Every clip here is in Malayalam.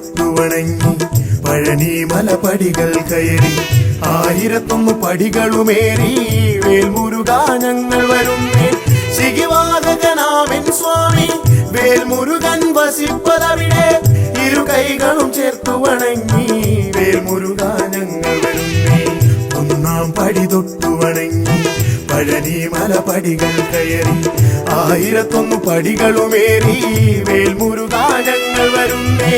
തൊട്ടു വണങ്ങി പഴനി മലപടികൾ കയറി 1001 പടികളുമേറി വേൽമുരുകാ ഞങ്ങൾ വരുന്നേ ശിഖിവാഹകനാമൻ സ്വാമി വേൽമുരുകൻ വസിപ്പതവിടെ ഇരു കൈകളും ചേർത്തു വണങ്ങി വേൽമുരുകാ ഞങ്ങൾ വരുന്നേ ഒന്നാം പടി തൊട്ടു വണങ്ങി പഴനി മലപടികൾ കയറി 1001 പടികളുമേറി വേൽമുരുകാ ഞങ്ങൾ വരുന്നേ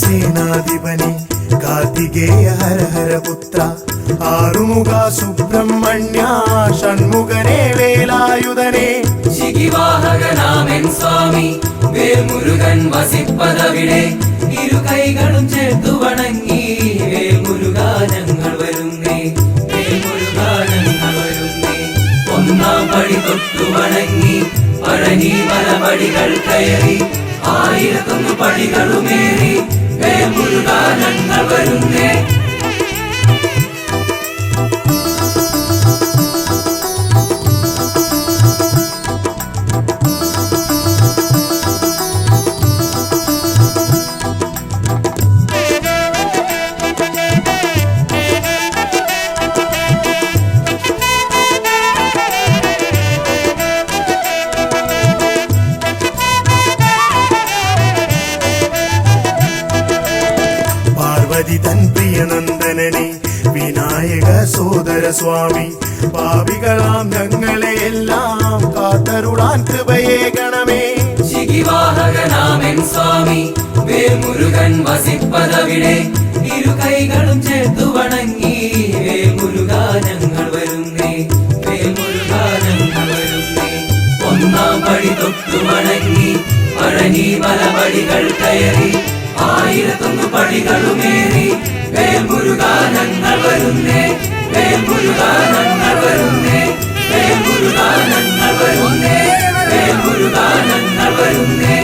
സേനാധിപനെ കാർത്തികേയ ഹര ഹര പുത്ര ആറുമുഖ സുബ്രഹ്മണ്യ ഷൺമുഖനെ വേലായുധനെ ശിഖിവാഹകനാമൻ സ്വാമി വേൽമുരുകൻ വസിപ്പതവിടെ ഇരു കൈകളും ചേർത്തു വണങ്ങി വേൽമുരുകാ ഞങ്ങൾ വരുന്നേ വേൽമുരുകാ ഞങ്ങൾ വരുന്നേ ഒന്നാം പടി തൊട്ടു വണങ്ങി പഴനി മലപടികൾ കയറി 1001 പടികളുമേറി വേൽമുരുകാ ഞങ്ങൾ വരുന്നേ തൻ പ്രിയനന്ദനനെ വിനായക സോദര സ്വാമി പാപികളാം ഞങ്ങളെ എല്ലാം കാത്തരുളാൻ കൃപയേകണമേ ശിഖിവാഹകനാമൻ സ്വാമി വേൽമുരുകൻ വസിപ്പതവിടെ ഇരു കൈകളും ചേർത്തു വണങ്ങി വേൽമുരുകാ ഞങ്ങൾ വരുന്നേ വേൽമുരുകാ ഞങ്ങൾ വരുന്നേ ഒന്നാം പടി തൊട്ടു വണങ്ങി പഴനി മലപടികൾ കയറി 1001 പടികളുമേറി വേൽമുരുകാ ഞങ്ങൾ വരുന്നേ വേൽമുരുകാ ഞങ്ങൾ വരുന്നേ വേൽമുരുകാ ഞങ്ങൾ വരുന്നേ വേൽമുരുകാ ഞങ്ങൾ വരുന്നേ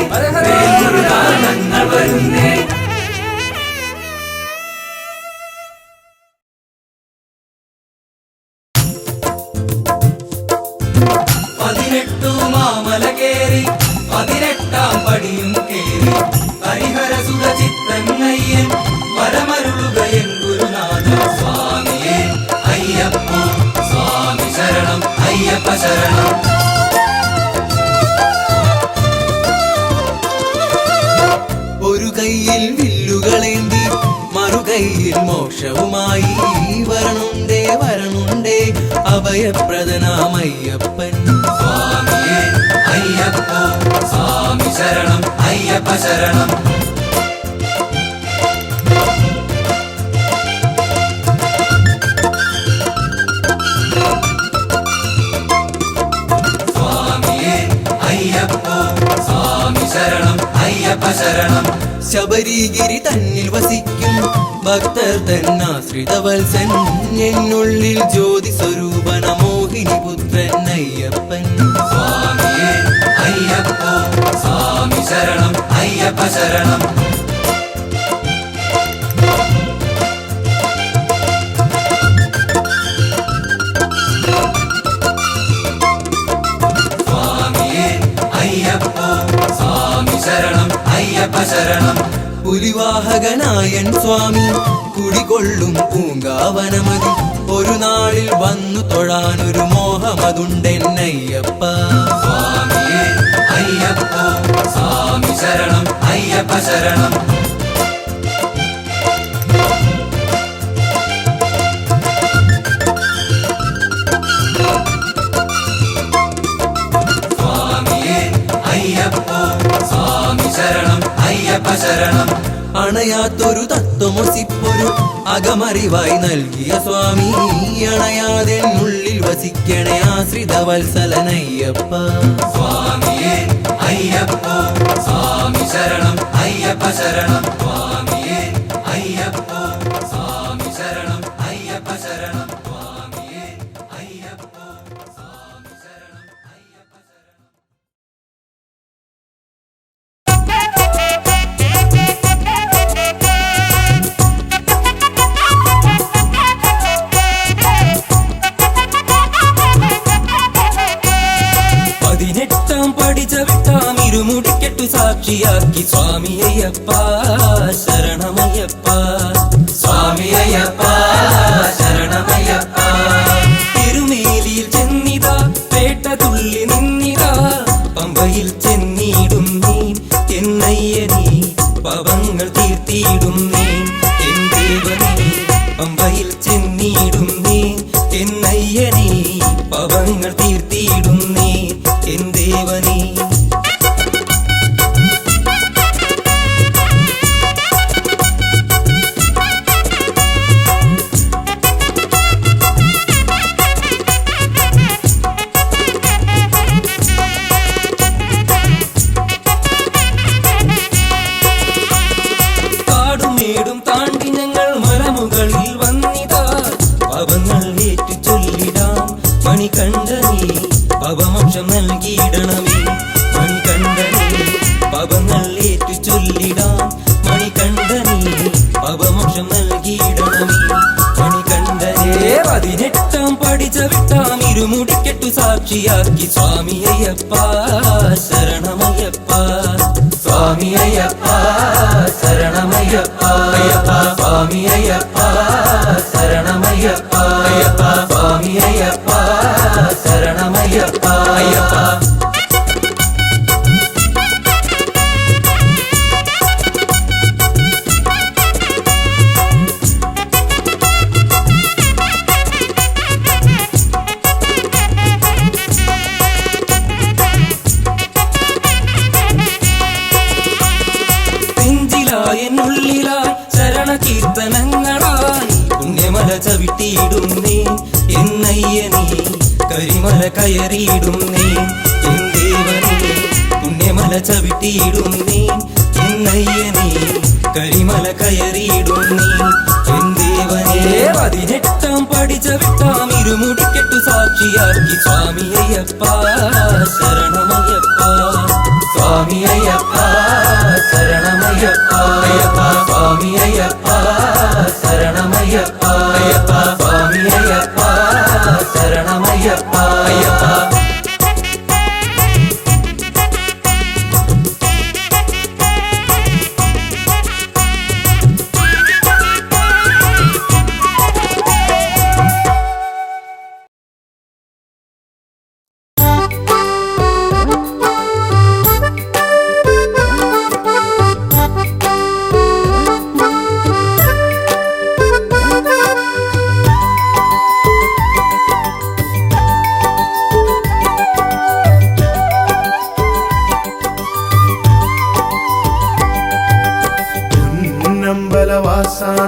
വേൽമുരുകാ ഞങ്ങൾ വരുന്നേ പതിനെട്ടു മാമല കേറി 18ാം പടിയും കേറി ഹരിഹര സുഖചിത്തങ്ങയ്യൻ വരമരുളുകയൻ ഗുരുനാഥ സ്വാമിയേ അയ്യപ്പ സ്വാമി ശരണം അയ്യപ്പ ശരണം ഒരു കൈയിൽ വില്ലുകളേന്തി മറുകൈയിൽ മോക്ഷവുമായി വരണുണ്ടേ വരണുണ്ടേ അഭയപ്രദനാമയ്യപ്പൻ സ്വാമിയേ അയ്യപ്പ സ്വാമി ശരണം അയ്യപ്പ ശരണം സ്വാമിയേ അയ്യപ്പ സ്വാമി ശരണം അയ്യപ്പ ശരണം ശബരിഗിരി തന്നിൽ വസിക്കും ഭക്തർ തന്നാശ്രിതവത്സൻ എന്നുള്ളിൽ ജ്യോതി സ്വരൂപന മോഹിനി പുത്രൻ അയ്യപ്പൻ സ്വാമിയേ അയ്യപ്പ സ്വാമി ശരണം അയ്യപ്പ ശരണം സ്വാമിയേ അയ്യപ്പ സ്വാമി ശരണം അയ്യപ്പ ശരണം പുലിവാഹകനായൻ സ്വാമി കുടികൊള്ളും പൂങ്കാവനമതി ഒരു നാളിൽ വന്നു തൊഴാനൊരു മോഹമതുണ്ടെന്നയ്യപ്പ സ്വാമിയേ അയ്യപ്പ സ്വാമി ശരണം അയ്യപ്പ ശരണം സ്വാമിയേ അയ്യപ്പ സ്വാമി ശരണം അയ്യപ്പ ശരണം അണയാത്തൊരു തത്വമൊസിപ്പൊരു അകമറിവായി നൽകിയ സ്വാമി അണയാതെ ഉള്ളിൽ വസിക്കണേ ആശ്രിത വത്സലനയ്യപ്പ സ്വാമിയേ അയ്യപ്പ സ്വാമി ശരണം അയ്യപ്പ ശരണം സ്വാമിയേ അയ്യപ്പ സ്വാമി ശരണം അയ്യപ്പ ശരണം സ്വാമിയേ 18 പടി ചവിട്ടാം ഇരുമുടിക്കെട്ടു സാക്ഷിയാക്കി സ്വാമി അയ്യപ്പ ശരണമയ്യപ്പ സ്വാമി അയ്യപ്പ ശരണമയ്യപ്പ തിരുമേലിയിൽ ചെന്നിതാ പേട്ട തുള്ളി നിന്നിതാ പമ്പയിൽ ചെന്നിടും നീ എന്നയ്യനീ പാപങ്ങൾ തീർത്തിയിടും നീ എൻ ദേവനീ പമ്പയിൽ ചെന്നിടും നീ എന്നയ്യനീ പാപങ്ങൾ തീർത്തിയിടും നീ എൻ ദേവനീ കാടുമേടും താണ്ടി ഞങ്ങൾ മലമുകളിൽ വന്നിതാ പാപങ്ങൾ ഏറ്റു ചൊല്ലിടാം മണികണ്ഠനീ പാപമോക്ഷം നൽകിയിടണമേ മണികണ്ഠനീ പാപങ്ങൾ ഏറ്റു ചൊല്ലിടാം മണികണ്ഠനീ പാപമോക്ഷം നൽകിയിടണമേ മണികണ്ഠനേ 18 പടി ചവിട്ടാം ഇരുമുടിക്കെട്ടു സാക്ഷിയാക്കി സ്വാമി അയ്യപ്പ ശരണമയ്യപ്പ സ്വാമി അയ്യപ്പ ശരണമയ്യപ്പ അയ്യപ്പ സ്വാമി അയ്യപ്പ ശരണമയ്യപ്പ അയ്യപ്പ സ്വാമി അയ്യപ്പ ശരണമയ്യപ്പ അയ്യപ്പ എന്നുള്ളിലായി ശരണ കീർത്തനങ്ങളായി പുണ്യമല ചവിട്ടിയിടുന്നേ എന്നയ്യനീ കരിമല കയറിയിടുന്നേ എൻ ദേവനീ പുണ്യമല ചവിട്ടിയിടുന്നേ എന്നയ്യനീ കരിമല കയറിയിടുന്നേ എൻ ദേവനേ 18 പടി ചവിട്ടാം ഇരുമുടിക്കെട്ടു സാക്ഷിയാക്കി സ്വാമി അയ്യപ്പ ശരണമയ്യപ്പ സ്വാമി അയ്യപ്പ ശരണമയ്യപ്പ അയ്യപ്പ സ്വാമി അയ്യപ്പ ശരണമയ്യപ്പ അയ്യപ്പ സ്വാമി അയ്യപ്പ ശരണമയ്യപ്പ അയ്യപ്പ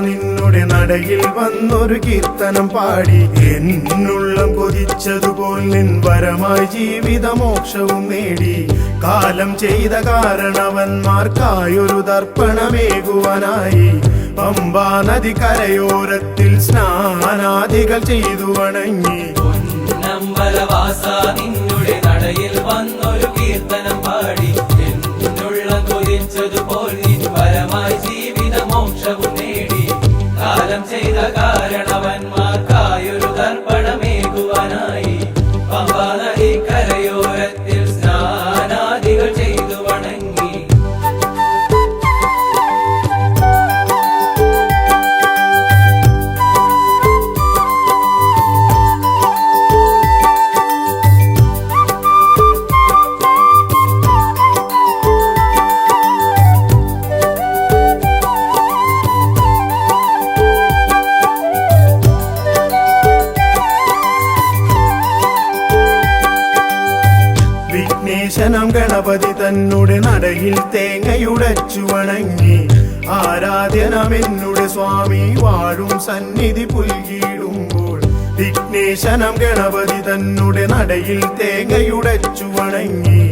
നിന്നുടെ നടയിൽ വന്നൊരു കീർത്തനം പാടി എന്നുള്ളം കൊതിച്ചതുപോൽ നിൻ വരമായി ജീവിതമോക്ഷവും നേടി കാലം ചെയ്ത കാരണവന്മാർക്കായൊരു തർപ്പണമേകുവാനായി പമ്പാ നദി കരയോരത്തിൽ സ്നാനാദികൾ ചെയ്തു വണങ്ങി പൊന്നമ്പലവാസ നിന്നുടെ നടയിൽ വന്നൊരു കീർത്തനം പാടി എന്നുള്ളം കൊതിച്ചതുപോൽ നിൻ വരമായി ജീവിതമോക്ഷവും നേടി കാലം ചെയ്ത കാരണവന്മാർക്കായൊരു തർപ്പണമേകുവാനായി പമ്പാ നദി കരയോരത്തിൽ സ്നാനാദികൾ ചെയ്തു വണങ്ങി വിഘ്നേശനം ഗണപതി തന്നുടെ നടയിൽ തേങ്ങയുടച്ചു വണങ്ങി ആരാധ്യനമെന്നുടെ സ്വാമി വാഴും സന്നിധി പുൽകിടുമ്പോൾ വിഘ്നേശനം ഗണപതി തന്നുടെ നടയിൽ തേങ്ങയുടച്ചു വണങ്ങി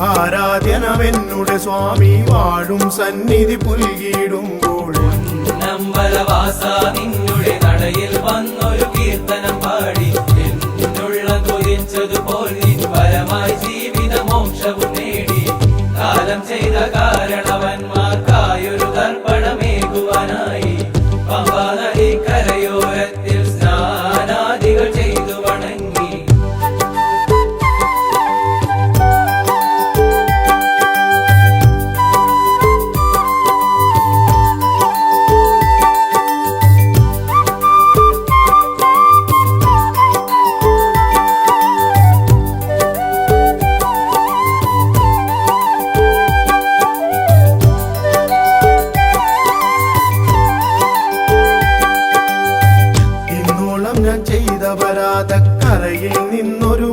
ആരാധ്യനമെന്നുടെ സ്വാമി വാഴും സന്നിധി പുൽകിടുമ്പോൾ നമ്പലവാസ നിന്നുടെ നടയിൽ വന്നൊരു കീർത്തനം പാടി എന്നുള്ളം കൊതിച്ചതുപോൽ നിൻ വരമായി ജീവിതമോക്ഷവും നേടി കാലം ചെയ്ത കാരണവന്മാർക്കായൊരു തർപ്പണമേകുവാനായി പമ്പാ നദി കരയോരത്തിൽ സ്നാനാദികൾ ചെയ്തു വണങ്ങി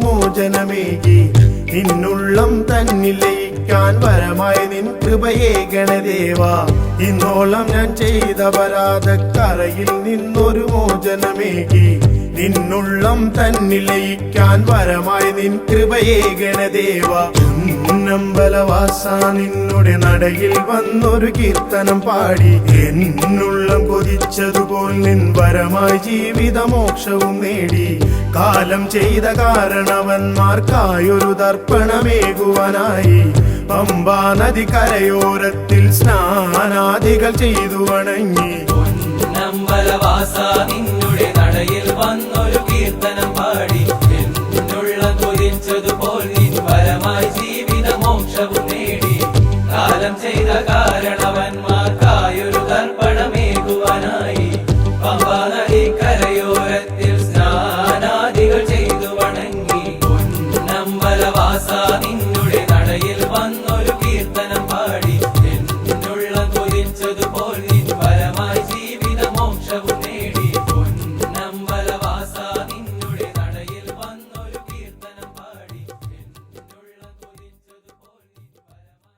മോചനമേകി നിന്നുള്ളം തന്നിൽ ലയിക്കാൻ വരമായി നിൻ കൃപയേ ഗണദേവാ. ഇന്നോളം ഞാൻ ചെയ്ത അപരാധക്കറയിൽ നിന്നൊരു മോചനമേകി നിന്നുള്ളം തന്നിൽ ലയിക്കാൻ വരമായി നിൻ കൃപയേ ഗണദേവാ. പൊന്നമ്പലവാസ നിന്നുടെ നടയിൽ വന്നൊരു കീർത്തനം പാടി എന്നുള്ളം കൊതിച്ചതുപോൽ നിൻ വരമായി ജീവിതമോക്ഷവും നേടി. കാലം ചെയ്ത കാരണവന്മാർക്കായൊരു തർപ്പണമേകുവാനായി പമ്പാ നദി കരയോരത്തിൽ സ്നാനാദികൾ ചെയ്തു വണങ്ങി. പൊന്നമ്പലവാസ നിന്നുടെ നടയിൽ വന്നൊരു കീർത്തനം പാടി എന്നുള്ള കൊതിച്ചതുപോൽ നിൻ വരമായി ജീവിതമോക്ഷവും നേടി. കാലം ചെയ്ത കാരണവന്മാർക്കായൊരു തർപ്പണമേകുവാനായി പമ്പാ നദി കരയോരത്തിൽ സ്നാനാദികൾ ചെയ്തു വണങ്ങി. പൊന്നമ്പലവാസ നിന്നുടെ നടയിൽ വന്നൊരു കീർത്തനം പാടി എന്നുള്ള കൊതിച്ചതുപോൽ നിൻ വരമായി ജീവിതമോക്ഷവും നേടി. പൊന്നമ്പലവാസ നിന്നുടെ നടയിൽ വന്നൊരു കീർത്തനം പാടി എന്നുള്ള കൊതിച്ചതുപോൽ നിൻ വരമായി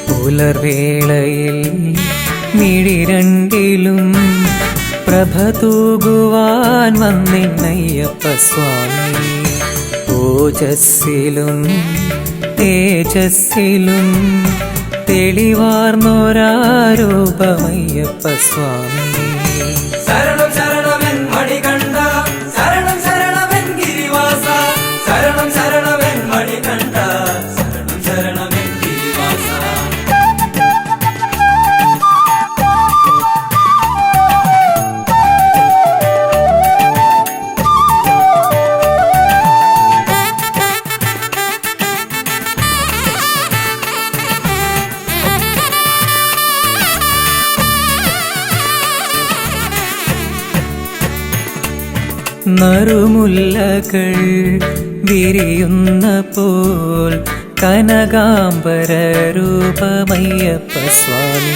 പുലർവേളയിൽ മിഴിരണ്ടിലും പ്രഭ തൂകുവാൻ വന്നിന്നയ്യപ്പ സ്വാമി. ഓജസ്സിലും തേജസ്സിലും തെളിവാർന്നൊരാരൂപമയ്യപ്പ സ്വാമി. ശരണം ശരണമെൻ മണികണ്ഠ, ശരണം ശരണമെൻ ഗിരിവാസ, ശരണം ശരണമെൻ മണികണ്ഠ, ശരണം ശരണമെൻ ഗിരിവാസ. നറുമുല്ലകൾ വിരിയുന്ന പോൽ കനകാംബര രൂപമയ്യപ്പ സ്വാമി.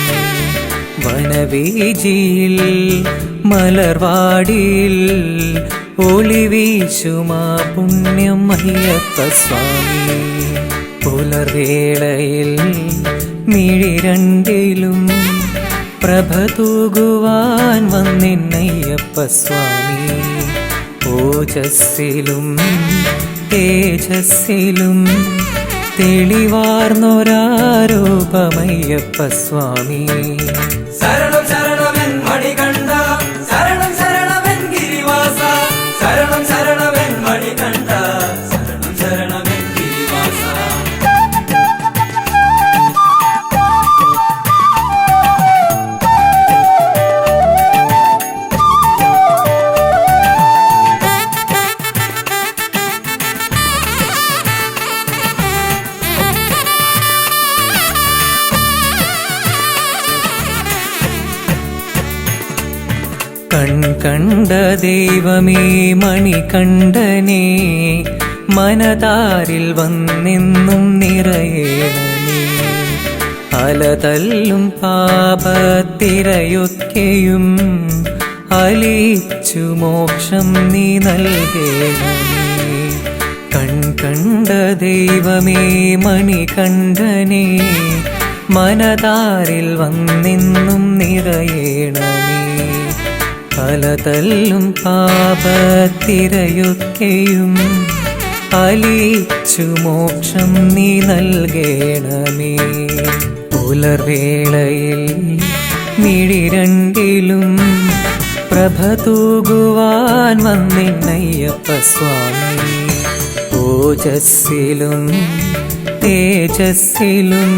വനവീജിയിൽ മലർവാടിയിൽ ഒളിവീശുമാ പുണ്യം അയ്യപ്പ സ്വാമി. പുലർവേളയിൽ മിഴിരണ്ടിലും പ്രഭ തൂകുവാൻ വന്നിന്നയ്യപ്പ സ്വാമി. ഓജസ്സിലും തേജസ്സിലും തെളിവാർന്നൊരാരൂപമയ്യപ്പ സ്വാമി. ശരണം ശരണമെൻ മണികണ്ഠ, ശരണം ശരണമെൻ ഗിരിവാസ, ശരണം ശരണമെൻ മണികണ്ഠ, ശരണം ശരണമെൻ ഗിരിവാസ. കണ്ട ദൈവമേ മണികണ്ഠനേ, മനതാരിൽ വന്നെന്നും നിറയേണമേ. അലതല്ലും പാപത്തിരയൊക്കെയും അലിച്ചു മോക്ഷം നീ നൽകേണമേ. കണ്ട ദൈവമേ മണികണ്ഠനേ, മനതാരിൽ വന്നെന്നും നിറയേണമേ. അലതല്ലും പാപത്തിരയൊക്കെയും അലിച്ചു മോക്ഷം നീ നൽകേണമേ. പുലർവേളയിൽ മിഴിരണ്ടിലും പ്രഭ തൂകുവാൻ വന്നിന്നയ്യപ്പ സ്വാമി. ഓജസ്സിലും തേജസ്സിലും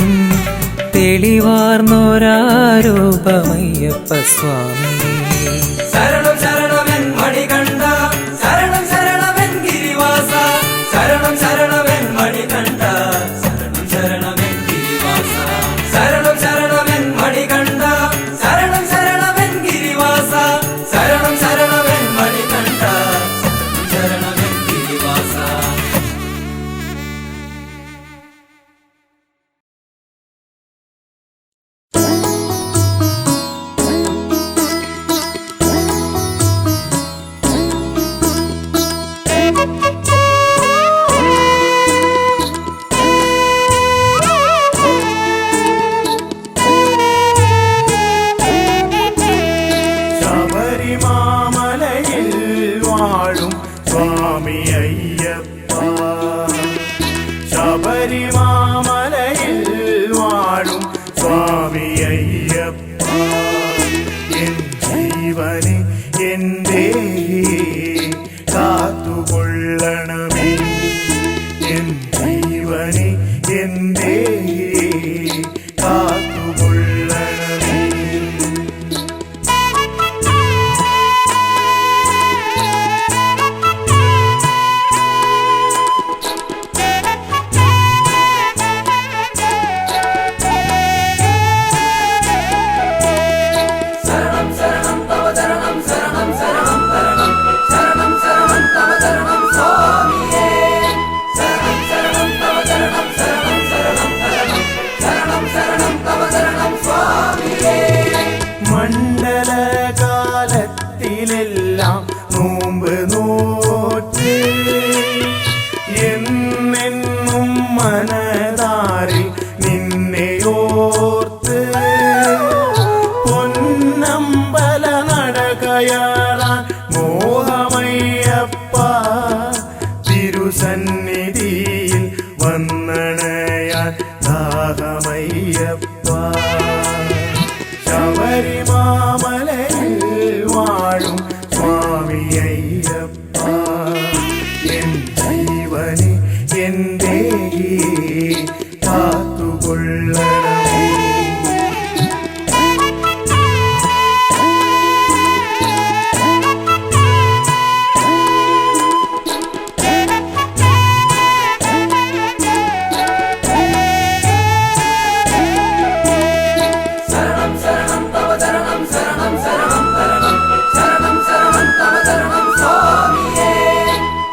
തെളിവാർന്നൊരാരൂപമയ്യപ്പ സ്വാമി. ശരണം ശരണമെൻ മണികണ്ഠ, ശരണം ശരണമെൻ ഗിരിവാസ, ശരണം ശരണമെൻ മണികണ്ഠ, ശരണം ശബരിമാമലയിൽ വാഴും സ്വാമി അയ്യപ്പ എൻ ജീവനെ എൻ്റെ കാത്തുകൊള്ളണമേ എൻ ജീവനെ എൻ്റെ കാത്തുകൊള്ളണമേ ശരണം ശരണം തവ ചരണം ശരണം ശരണം തരണം ശരണം ശരണം തവ ചരണം സ്വാമിയേ ശരണം ശരണം തവ ചരണം ശരണം ശരണം തരണം ശരണം ശരണം തവ ചരണം സ്വാമിയേ മണ്ഡലകാലത്തിലെല്ലാം നോമ്പ് നോറ്റ് എന്നെന്നും മനതാരിൽ നിന്നെയോർത്ത് പൊന്നമ്പല നടകയറാൻ മോഹമയ്യപ്പ തിരുസന്നിധിയിൽ വന്നണയാൻ ദാഹമയ്യപ്പ ശബരിമാമലയിൽ വാഴും സ്വാമി അയ്യപ്പ എൻ ജീവനെ എൻ്റെ കാത്തുകൊള്ളണമേ ശരണം ശരണം തവ ചരണം ശരണം ശരണം തരണം ശരണം ശരണം തവ ചരണം സ്വാമിയേ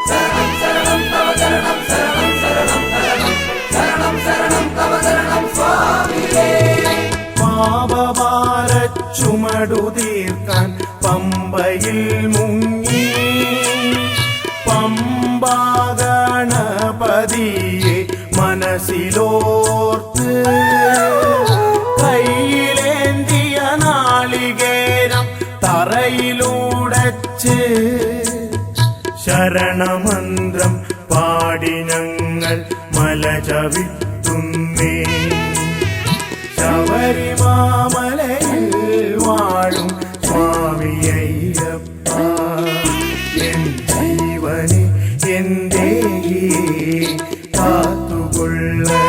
ശരണം ശരണം തവ ചരണം ശരണം ശരണം തരണം ശരണം ശരണം തവ ചരണം സ്വാമിയേ പാപഭാര ചുമടു തീർക്കാൻ പമ്പയിൽ മുങ്ങി പമ്പാഗണപതിയെ മനസ്സിലോർത്ത് കയ്യിലേന്തിയ നാളികേരം തറയിലൂടച്ച് ശരണമന്ത്രം പാടി ഞങ്ങൾ മല ചവിട്ടുന്നേ ശബരിമാമലയിൽ വാഴും സ്വാമി അയ്യപ്പ എൻ ജീവനെ എൻ്റെ കാത്തുകൊള്ളണമേ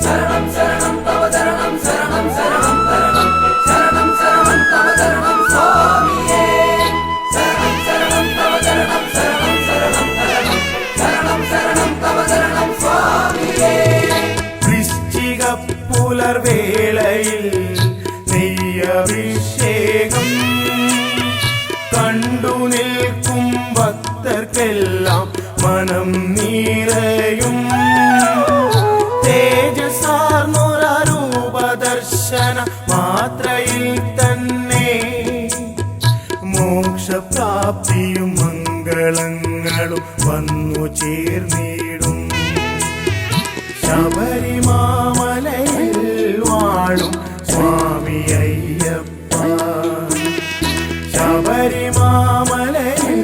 ശരണം ശരണം തവ ചരണം ശരണം ശരണം തരണം ശരണം ശരണം തവ ചരണം സ്വാമിയേ ശരണം ശരണം തവ ചരണം ശരണം ശരണം തരണം ശരണം ശരണം തവ ചരണം സ്വാമിയേ വൃശ്ചിക പുലർവേളയിൽ നെയ്യഭിഷേകം കണ്ടു നിൽക്കും ഭക്തർക്കെല്ലാം മനം നിറയും തേജസാർന്നൊരൂപദർശന മാത്രയിൽ തന്നെ മോക്ഷപ്രാപ്തിയും മംഗളങ്ങളും വന്നു ചേർന്നിടും ശബരിമാമലയിൽ വാഴും സ്വാമി അയ്യപ്പ ശബരിമാമലയിൽ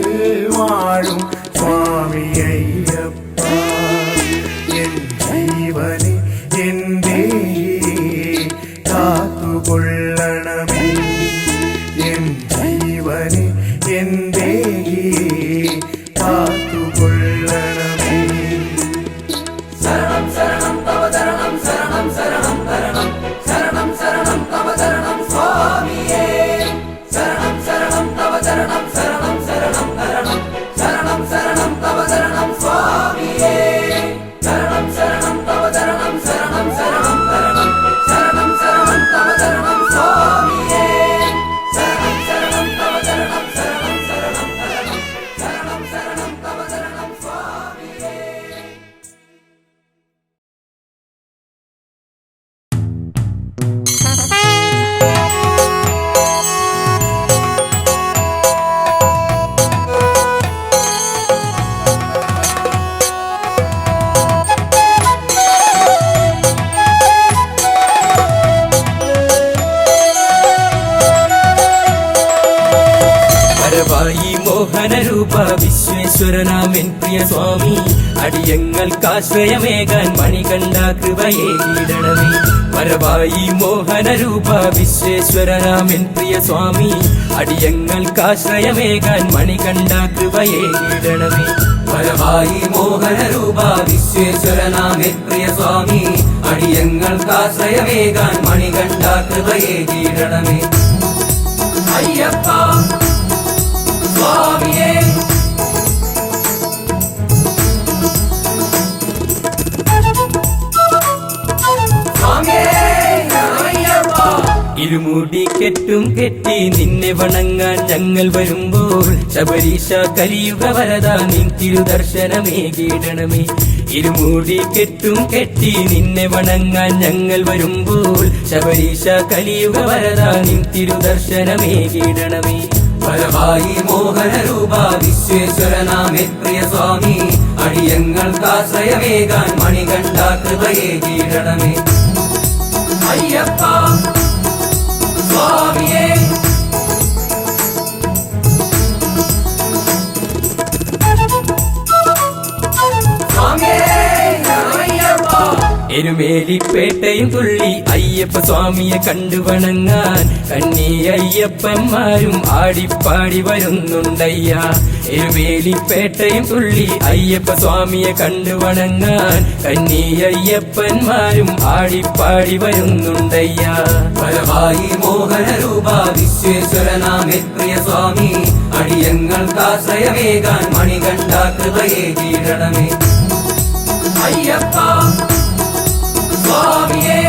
വാഴും സ്വാമി അയ്യപ്പ എൻ ജീവനെ എൻ്റെ കാത്തുകൊള്ളണമേ എൻ ജീവനെ എൻ്റെ കാത്തുകൊള്ളണമേ ശരണം ശരണം തവ ചരണം ശരണം ശരണം തരണം ശരണം ശരണം തവ ചരണം സ്വാമിയേ ശരണം ശരണം തവ ചരണം ശരണം ശരണം തരണം ശരണം ശരണം തവ ചരണം സ്വാമിയേ ശരണം ശരണം തവ ചരണം ശരണം ശരണം തരണം വിശ്വേശ്വരനാമെൻ പ്രിയ സ്വാമി അടിയങ്ങൾക്കാശ്രയമേകാൻ മണികണ്ഠ കൃപയേകിടണമേ വരവായി മോഹനരൂപ വിശ്വേശ്വരനാമെൻ പ്രിയ സ്വാമി അടിയങ്ങൾക്കാശ്രയമേകാൻ മണികണ്ഠ കൃപയേകിടണമേ വരവായി മോഹനരൂപ വിശ്വേശ്വരനാമേ പ്രിയ സ്വാമി അടിയങ്ങൾക്കാശ്രയമേകാൻ മണികണ്ഠ കൃപയേകിടണമേ അയ്യപ്പ സ്വാമിയേ ഇരുമുടി കെട്ടും കെട്ടി നിന്നെ വണങ്ങാൻ ഞങ്ങൾ വരുമ്പോൾ ശബരീശ കലിയുഗ വരദ നിൻ തിരുദർശനമേകിടണമേ ഇരുമുടി കെട്ടും കെട്ടി നിന്നെ വണങ്ങാൻ ഞങ്ങൾ വരുമ്പോൾ ശബരീശ കലിയുഗ വരദ നിൻ തിരുദർശനമേകിടണമേ വരവായി മോഹനരൂപ വിശ്വേശ്വരനാമേ പ്രിയ സ്വാമി അടിയങ്ങൾക്കാശ്രയമേകാൻ മണികണ്ഠ കൃപയേകിടണമേ അയ്യപ്പ സ്വാമിയേ എരുമേലിപ്പേട്ടയും തുള്ളി അയ്യപ്പ സ്വാമിയെ കണ്ടു വണങ്ങാൻ കന്നി അയ്യപ്പന്മാരും ആടിപ്പാടി വരുന്നുണ്ടയ്യ എരുമേലിപ്പേട്ടയും തുള്ളി അയ്യപ്പ സ്വാമിയെ കണ്ടു വണങ്ങാൻ കന്നി അയ്യപ്പന്മാരും ആടിപ്പാടി വരുന്നുണ്ടയ്യ വരവായി മോഹനരൂപ വിശ്വേശ്വരനാമേ പ്രിയ സ്വാമി അടിയങ്ങൾക്കാശ്രയമേകാൻ മണികണ്ഠ കൃപയേകിടണമേ അയ്യപ്പ സ്വാമിയേ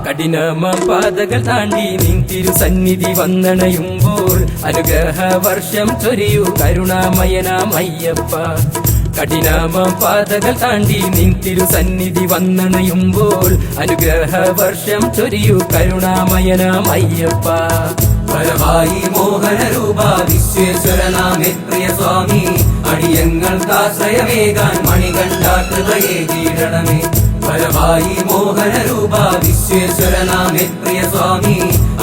കഠിനമാം പാതകൾ താണ്ടി നിൻ തിരുസന്നിധി വന്നണയുമ്പോൾ അനുഗ്രഹ വർഷം ചൊരിയൂ കരുണാമയനാം അയ്യപ്പ കഠിനമാം പാതകൾ താണ്ടി നിൻ തിരുസന്നിധി വന്നണയുമ്പോൾ അനുഗ്രഹ വർഷം ചൊരിയൂ കരുണാമയനാം അയ്യപ്പ വരവായി മോഹനരൂപ വിശ്വേശ്വരനാമേ പ്രിയ സ്വാമി അടിയങ്ങൾക്കാശ്രയമേകാൻ മണികണ്ഠ കൃപയേകിടണമേ വരവായി മോഹനരൂപ വിശ്വേശ്വരനാമേ പ്രിയ സ്വാമി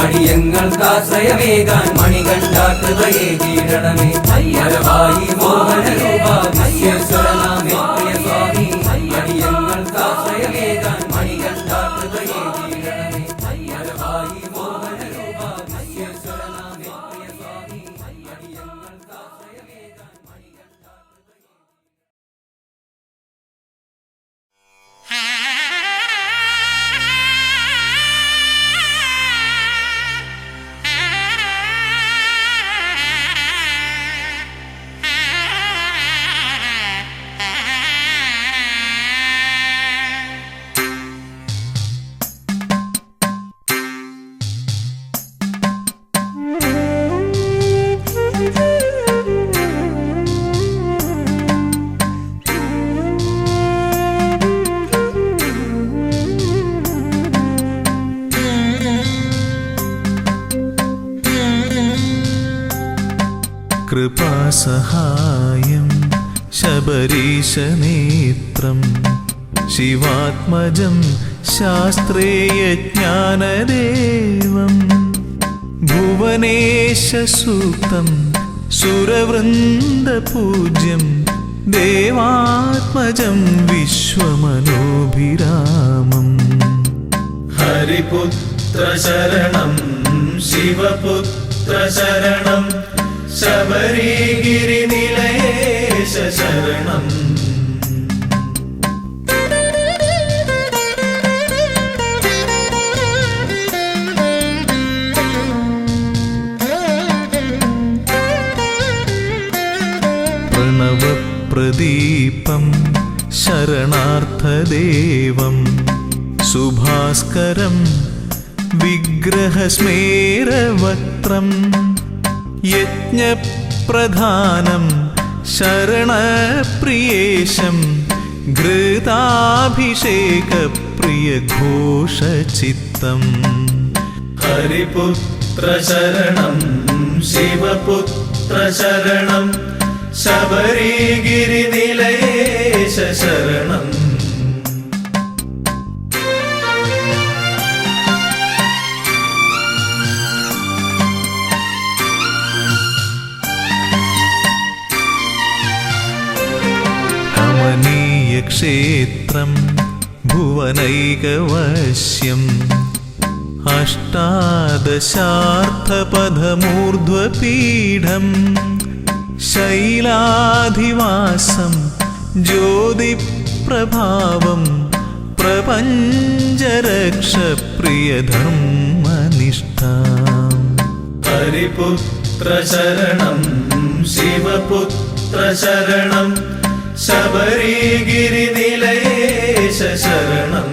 അടിയങ്ങൾക്കാശ്രയമേകാൻ മണികണ്ഠ കൃപയേകിടണമേ വരവായി മോഹനരൂപ വിശ്വേശ്വരനാമേ പ്രിയ സ്വാമി അടിയങ്ങൾക്കാശ്രയമേകാൻ മണികണ്ഠ കൃപയേകിടണമേ വരവായി മോഹനരൂപ വിശ്വേശ്വരനാമേ പ്രിയ സ്വാമി അടിയങ്ങൾക്കാശ്രയമേകാൻ മണികണ്ഠ കൃപാസഹായം ശബരീശനേത്രം ശിവാത്മജം ശാസ്ത്രേയജ്ഞാനദേവം ഭുവനേശസൂക്തം സുരവൃന്ദപൂജ്യം ദേവാത്മജം വിശ്വമനോഭിരാമം ഹരിപുത്ര ശരണം ശിവപുത്ര ശരണം ശബരിഗിരിനിലയേശ ശരണം പ്രണവപ്രദീപം ശരണാർത്ഥദേവം സുഭാസ്കരം വിഗ്രഹസ്മേരവക്ത്രം യജ്ഞപ്രധാനം ശരണപ്രിയേശം ഘൃതാഭിഷേകപ്രിയഘോഷചിത്തം ഹരിപുത്ര ശരണം ശിവപുത്ര ശരണം ശബരിഗിരിനിലയേശ ശരണം ദിവ്യക്ഷേത്രം ഭുവനൈകവശ്യം അഷ്ടാദശാർത്ഥപഥമൂർധ്വപീഠം ശൈലാധിവാസം ജ്യോതിപ്രഭാവം പ്രപഞ്ചരക്ഷപ്രിയധർമ്മനിഷ്ഠാം ഹരിപുത്ര ശരണം ശിവപുത്ര ശരണം ശബരിഗിരിനിലയേശ ശരണം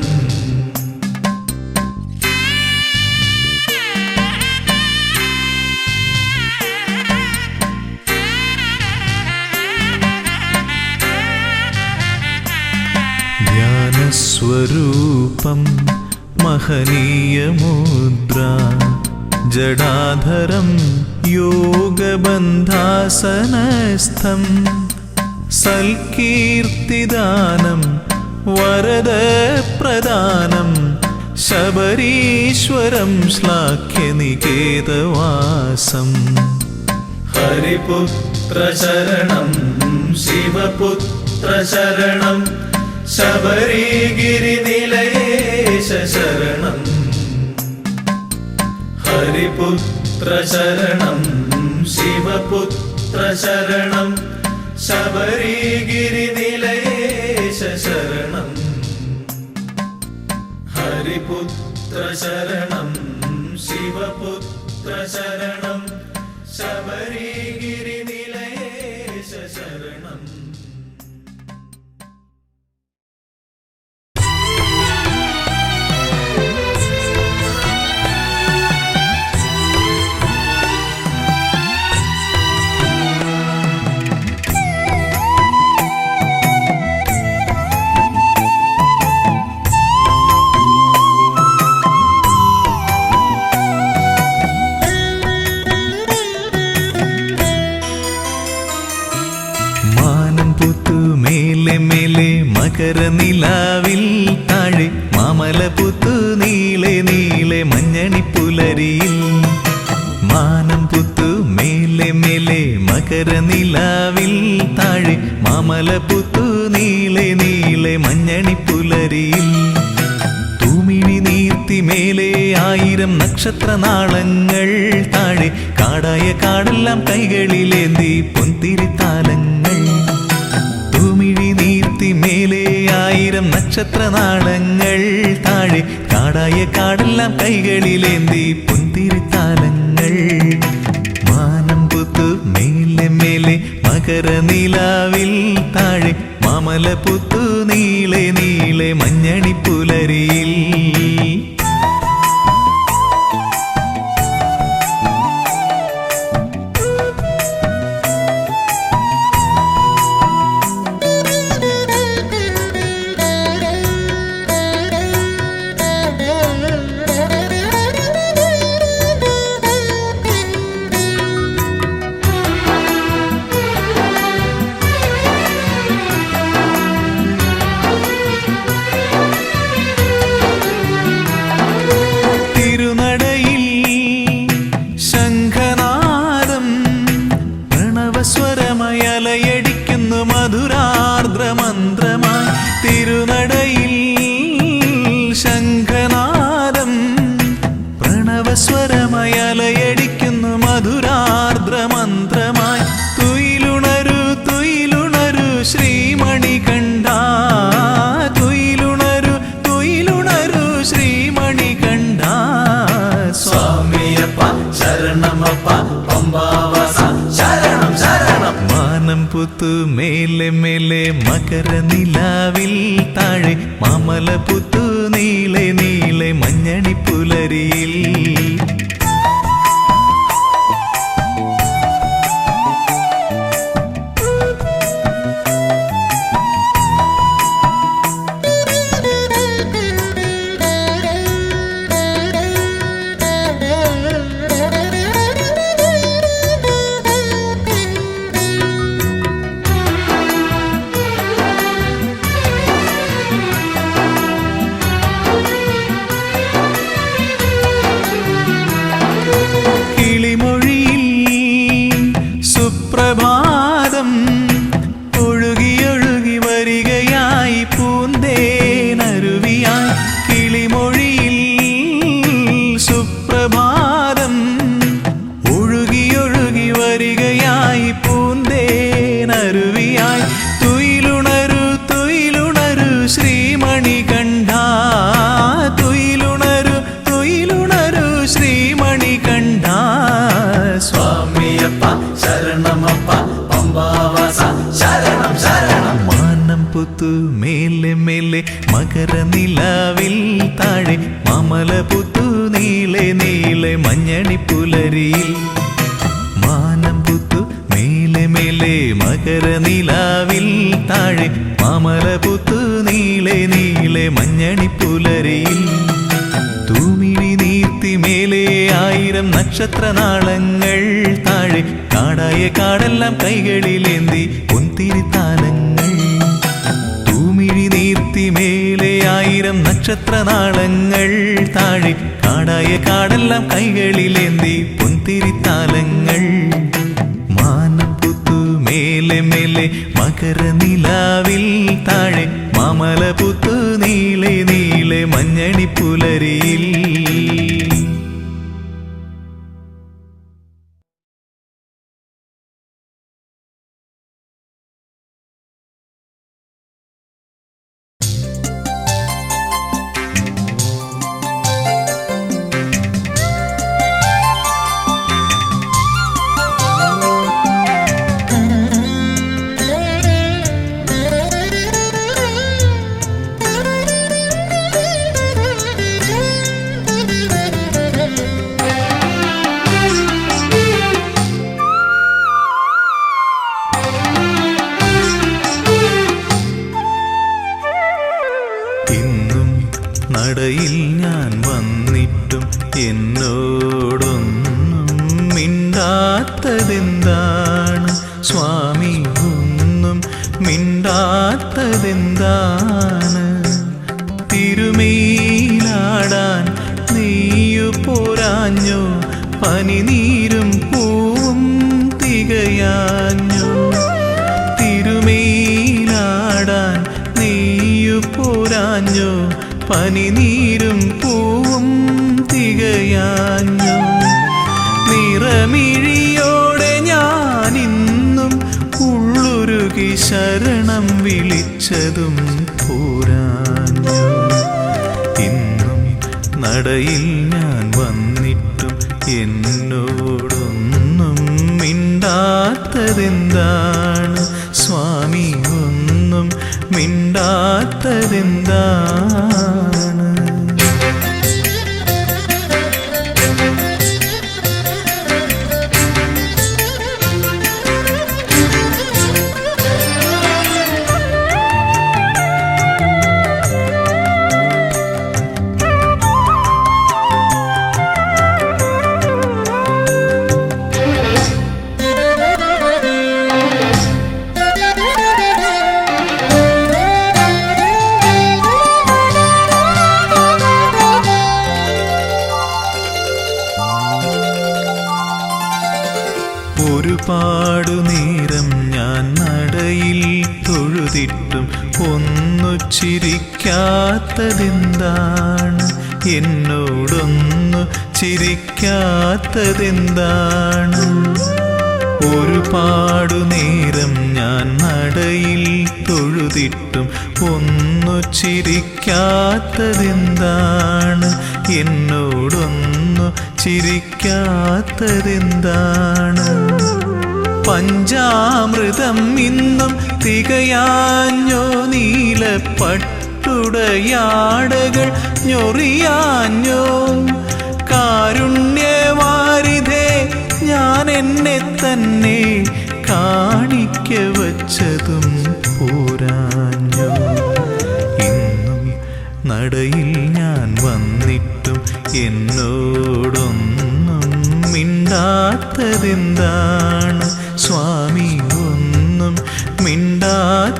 ധ്യാനസ്വരൂപം മഹനീയമുദ്ര ജടാധരം യോഗബന്ധാസനസ്ഥം സൽകീർത്തിദാനം വരദപ്രദാനം ശബരീശ്വരം ശ്ലാഘ്യനികേതവാസം ഹരിപുത്ര ശരണം ശിവപുത്ര ശരണം ശബരിഗിരിനിലയേശ ശരണം ഹരിപുത്ര ശരണം ശിവപുത്ര ശരണം ശബരിഗിരിനിലയേശ ശരണം ഹരിപുത്ര ശരണം ശിവപുത്ര ശരണം ശബരിഗിരിനിലയേശ ശരണം മകരനിലാവിൽ താഴെ മാമലപുത്തു നീളെ നീളെ മഞ്ഞണിപ്പുലരിയിൽ മാനം പുത്തു മേലെ മേലെ മകരനിലാവിൽ താഴെ മാമലപുത്തു നീളെ നീളെ മഞ്ഞണിപ്പുലരിയിൽ തൂമിഴി നീർത്തി മേലെ 1000 നക്ഷത്രനാളങ്ങൾ താഴെ കാടായ കാടെല്ലാം കൈകളിലേന്തി പൊന്തിരിത്താലങ്ങൾ മേലെ 1000 നക്ഷത്രനാളങ്ങൾ താഴെ കാടായ കാടെല്ലാം കൈകളിലേന്തി പൊന്തിരിത്താലങ്ങൾ മാനം പുത്തു മേലെ മേലെ മകരനിലാവിൽ താഴെ മാമലപുത്തു നീളെ നീളെ മഞ്ഞണിപ്പുലരിയിൽ സ്വരമയലയടിക്കുന്നു മധുരാർദ്രമന്ത്രമായി തിരുനടയിൽ ശംഖനാദം പ്രണവസ്വരമയലയടിക്കുന്നു മധുരാർദ്രമന്ത്രമായി തുയിലുണരു തുയിലുണരു ശ്രീമണികണ്ഠ തുയിലുണരു തുയിലുണരു ശ്രീമണികണ്ഠ സ്വാമിയപ്പ ശരണമപ്പ പമ്പാവാസ ശരണം ശരണം മാനം പുത്തു മേലെ മേലെ മകരനിലാവിൽ താഴെ മാമലപുത്തു നീളെ നീളെ മഞ്ഞണിപ്പുലരിയിൽ പുത്തു മേലെ മേലെ മകരനിലാവിൽ താഴെ മാമല പുത്തു നീളെ നീളെ മഞ്ഞണിപ്പുലരിയിൽ മാനം പുത്തു മേലെ മേലെ മകരനിലാവിൽ താഴെ മാമല പുത്തു നീളെ നീളെ മഞ്ഞണിപ്പുലരിയിൽ തൂമിഴി നീർത്തി മേലെ 1000 നക്ഷത്രനാളങ്ങൾ താഴെ കാടായ കാടെല്ലാം കൈകളിലേന്തി പൊന്തിരിത്താലങ്ങൾ തൂമിഴി നീർത്തി മേലെ 1000 നക്ഷത്രനാളങ്ങൾ താഴെ കാടായ കാടെല്ലാം കൈകളിലേന്തി പൊന്തിരിത്താലങ്ങൾ മാനം പുത്തു മേലെ മേലെ മകരനിലാവിൽ താഴെ മാമല പുത്തു നീളെ നീളെ മഞ്ഞണിപ്പുലരിയിൽ നടയിൽ ഞാൻ വന്നിട്ടും എന്നോടൊന്നും മിണ്ടാത്തതെന്താണ് സ്വാമി ഒന്നും മിണ്ടാത്തതെന്താണ് തിരുമേലാടാൻ നീയു പോരാഞ്ഞോ പനിനീരും പൂവും തികയാഞ്ഞോ തിരുമേലാടാൻ നീയു പോരാഞ്ഞോ പനിനീരും പൂവും തികയാഞ്ഞു നിറമിഴിയോടെ ഞാനിന്നും ഉള്ളുരുകി ശരണം വിളിച്ചതും പോരാഞ്ഞു ഇന്നും നടയിൽ ഞാൻ വന്നിട്ടും എന്നോടൊന്നും മിണ്ടാത്തതെന്താണ് സ്വാമി ഒന്നും മിണ്ടാത്തതെന്താണ് ഒരുപാടു നേരം ഞാൻ നടയിൽ തൊഴുതിട്ടും ഒന്നു ചിരിക്കാത്തതെന്താണ് എന്നോടൊന്നു ചിരിക്കാത്തതെന്താണ് ഒരുപാടു നേരം ഞാൻ നടയിൽ തൊഴുതിട്ടും ഒന്നു ചിരിക്കാത്തതെന്താണ് എന്നോടൊന്നു ചിരിക്കാത്തതെന്താണ് പഞ്ചാമൃതം ഇന്നും തികയാഞ്ഞോ നീലപ്പട്ടുടയാടകൾ ഞൊറിയാഞ്ഞോ കാരുണ്യവാരിധേ ഞാൻ എന്നെ തന്നെ കാണിക്ക വച്ചതും പോരാഞ്ഞോ ഇന്നും നടയിൽ ഞാൻ വന്നിട്ടും എന്നോടൊന്നും മിണ്ടാത്തതെന്താണ് സ്വാമി ഒന്നും മിണ്ടാത്തതെന്താണ്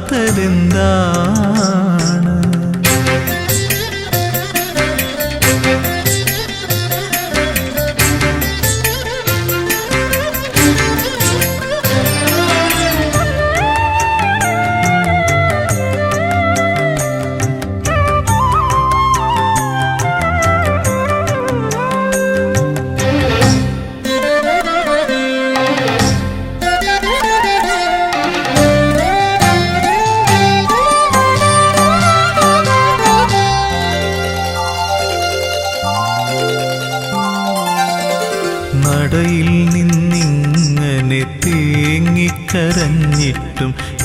ഇങ്ങനെ തേങ്ങിക്കരഞ്ഞിട്ടും